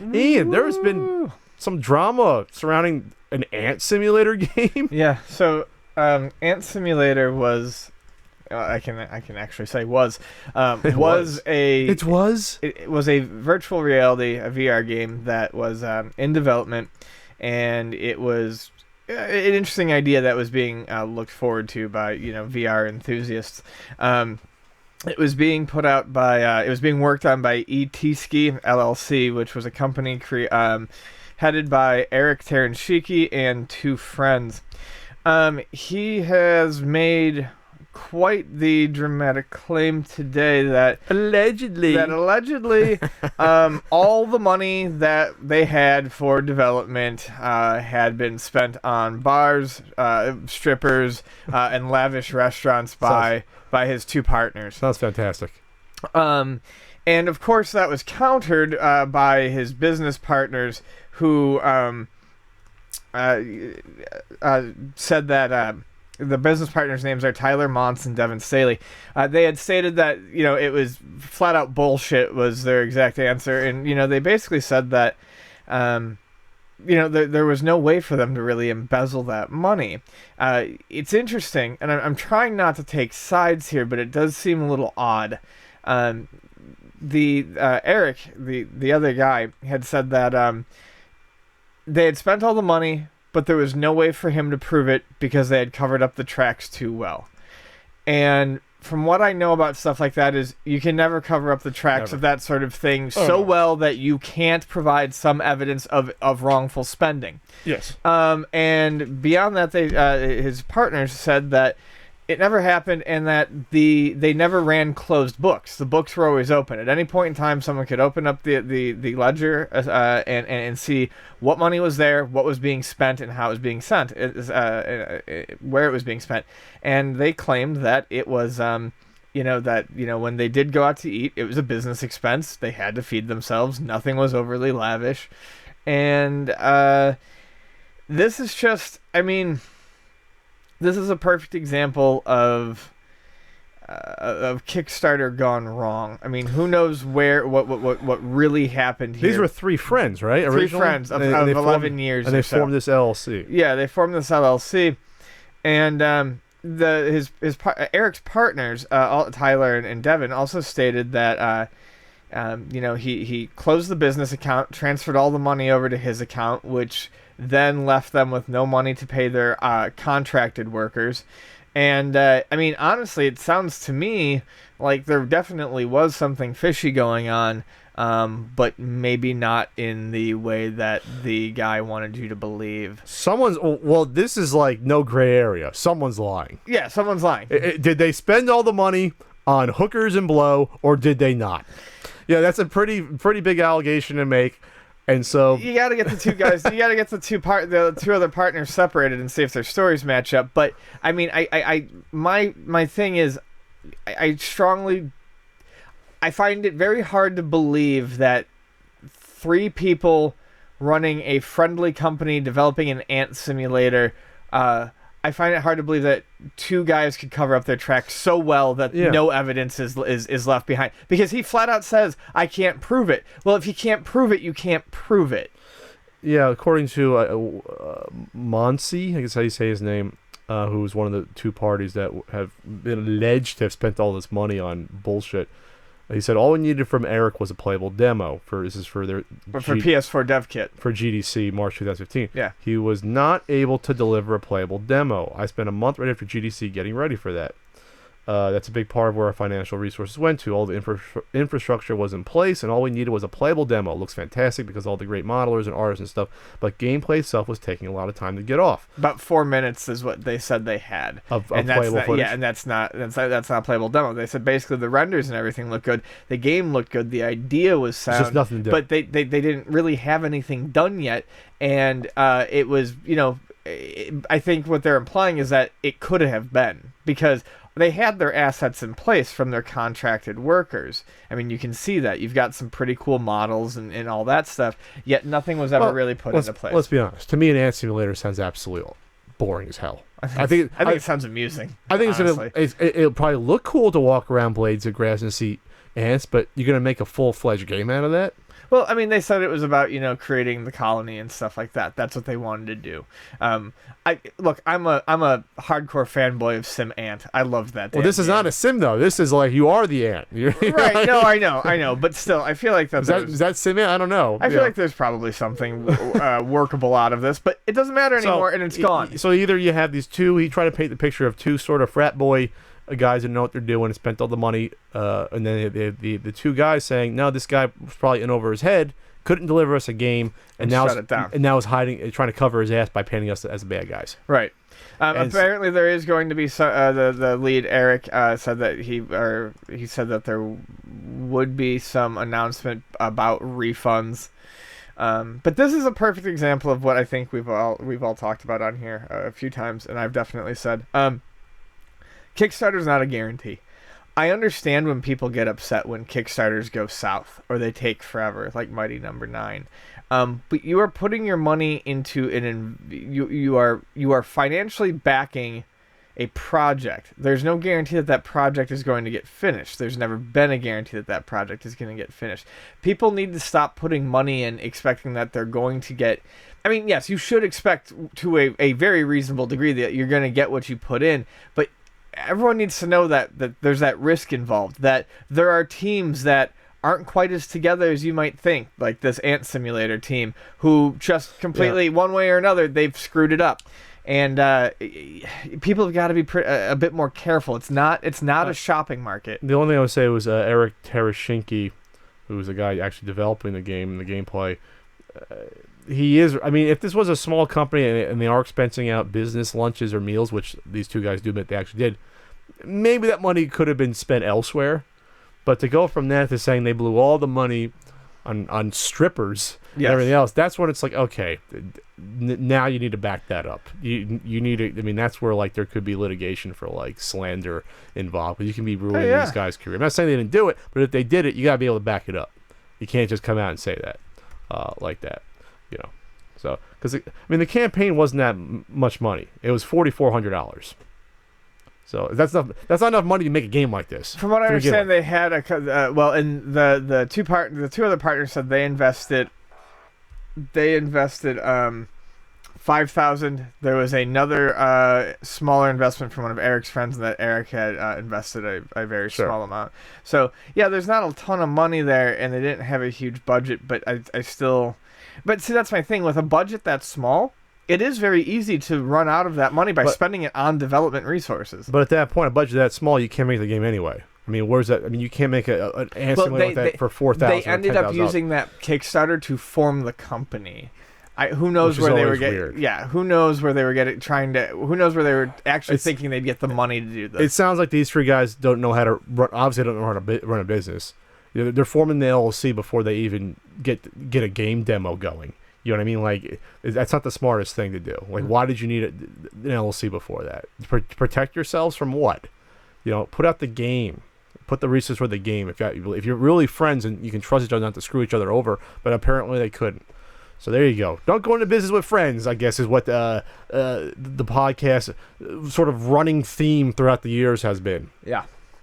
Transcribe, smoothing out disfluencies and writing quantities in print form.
Ian, there's been some drama surrounding an ant simulator game. Yeah. So, Ant Simulator was. I can actually say was It was a virtual reality, a VR game that was in development, and it was an interesting idea that was being looked forward to by VR enthusiasts. It was being put out by it was being worked on by ET-Ski LLC, which was a company headed by Eric Terenshiki and two friends. He has made quite the dramatic claim today that allegedly all the money that they had for development had been spent on bars, strippers, and lavish restaurants by his two partners. Sounds fantastic. And of course that was countered by his business partners who said that the business partners' names are Tyler Montz and Devin Staley. They had stated that it was flat out bullshit was their exact answer, and they basically said that there was no way for them to really embezzle that money. It's interesting, and I'm trying not to take sides here, but it does seem a little odd. Eric, the other guy, had said that they had spent all the money, but there was no way for him to prove it because they had covered up the tracks too well. And from what I know about stuff like that is you can never cover up the tracks of that sort of thing well that you can't provide some evidence of wrongful spending. Yes. And beyond that, his partners said that it never happened, and that they never ran closed books. The books were always open. At any point in time, someone could open up the ledger and see what money was there, what was being spent, and how it was being sent, where it was being spent. And they claimed that it was, when they did go out to eat, it was a business expense. They had to feed themselves. Nothing was overly lavish. And this is just, this is a perfect example of Kickstarter gone wrong. Who knows what really happened here? These were three friends, right? Three friends of 11 years, and they formed this LLC. Yeah, they formed this LLC, and Eric's partners, Tyler and Devin, also stated that he closed the business account, transferred all the money over to his account, which then left them with no money to pay their contracted workers. And, honestly, it sounds to me like there definitely was something fishy going on, but maybe not in the way that the guy wanted you to believe. This is like no gray area. Someone's lying. Yeah, someone's lying. Did they spend all the money on hookers and blow, or did they not? Yeah, that's a pretty big allegation to make. And so you got to get the two guys. You got to get the two other partners separated and see if their stories match up. But my thing is, I find it very hard to believe that three people running a friendly company developing an ant simulator. I find it hard to believe that two guys could cover up their tracks so well that no evidence is left behind. Because he flat out says, I can't prove it. Well, if you can't prove it, you can't prove it. Yeah, according to Monsi, I guess how you say his name, who was one of the two parties that have been alleged to have spent all this money on bullshit. He said all we needed from Eric was a playable demo for their for PS4 dev kit for GDC March 2015. Yeah, he was not able to deliver a playable demo. I spent a month right after GDC getting ready for that. That's a big part of where our financial resources went to. All the infrastructure was in place, and all we needed was a playable demo. It looks fantastic because all the great modelers and artists and stuff, but gameplay itself was taking a lot of time to get off. About 4 minutes is what they said they had of playable footage. Yeah, and that's not a playable demo. They said basically the renders and everything looked good, the game looked good, the idea was sound, just nothing to do. But they didn't really have anything done yet, and it was I think what they're implying is that it could have been because they had their assets in place from their contracted workers. You can see that. You've got some pretty cool models and all that stuff, yet nothing was ever really put into place. Let's be honest. To me, an ant simulator sounds absolutely boring as hell. I think it sounds amusing. I think it'll probably look cool to walk around blades of grass and see ants, but you're going to make a full-fledged game out of that? Well, I mean, they said it was about, creating the colony and stuff like that. That's what they wanted to do. I'm a hardcore fanboy of Sim Ant. I loved that. Well, this is not a sim though. This is like you are the ant. Right? No, I know. But still, I feel like is that Sim Ant? I don't know. I feel like there's probably something workable out of this, but it doesn't matter anymore, and it's gone. So either you have these two. He tried to paint the picture of two sort of frat boy guys that know what they're doing and spent all the money, and then the two guys saying, no, this guy was probably in over his head, couldn't deliver us a game, and now is hiding, trying to cover his ass by painting us as the bad guys. Right. Apparently, there is going to be the lead Eric said that he said that there would be some announcement about refunds. But this is a perfect example of what I think we've all talked about on here a few times, and I've definitely said. Kickstarter's not a guarantee. I understand when people get upset when Kickstarters go south or they take forever, like Mighty Number 9. But you are putting your money into you are financially backing a project. There's no guarantee that project is going to get finished. There's never been a guarantee that project is going to get finished. People need to stop putting money in expecting that they're going to get. I mean, yes, you should expect to a very reasonable degree that you're going to get what you put in, but everyone needs to know that there's that risk involved, that there are teams that aren't quite as together as you might think, like this Ant Simulator team, who just completely, one way or another, they've screwed it up. And people have got to be a bit more careful. It's not a shopping market. The only thing I would say was Eric Terashinki, who was the guy actually developing the game and the gameplay. He is. I mean, if this was a small company and they are expensing out business lunches or meals, which these two guys do admit they actually did, maybe that money could have been spent elsewhere. But to go from that to saying they blew all the money on strippers and everything else, that's when it's like, okay, now you need to back that up. You need to. I mean, that's where like there could be litigation for like slander involved, because you can be ruining these guys' career. I'm not saying they didn't do it, but if they did it, you got to be able to back it up. You can't just come out and say that like that. So because the campaign wasn't that much money. It was $4,400. So that's not enough money to make a game like this. From what I understand, they had and the two other partners said they invested $5,000. There was another smaller investment from one of Eric's friends, and that Eric had invested a very small amount. So yeah, there's not a ton of money there, and they didn't have a huge budget. But I still. But see, that's my thing. With a budget that small, it is very easy to run out of that money by spending it on development resources. But at that point, a budget that small, you can't make the game anyway. I mean, where's that? I mean, you can't make an answer with that for $4,000. They ended up using that Kickstarter to form the company. Who knows where they were getting? Yeah, who knows where they were getting? Who knows where they were actually thinking they'd get the money to do this? It sounds like these three guys don't know how to run. Obviously, don't know how to run a business. They're forming the LLC before they even get a game demo going. You know what I mean? Like, that's not the smartest thing to do. Like, why did you need an LLC before that? Protect yourselves from what? Put out the game. Put the resources for the game. If you're really friends and you can trust each other not to screw each other over, but apparently they couldn't. So there you go. Don't go into business with friends, I guess, is what the podcast sort of running theme throughout the years has been. Yeah.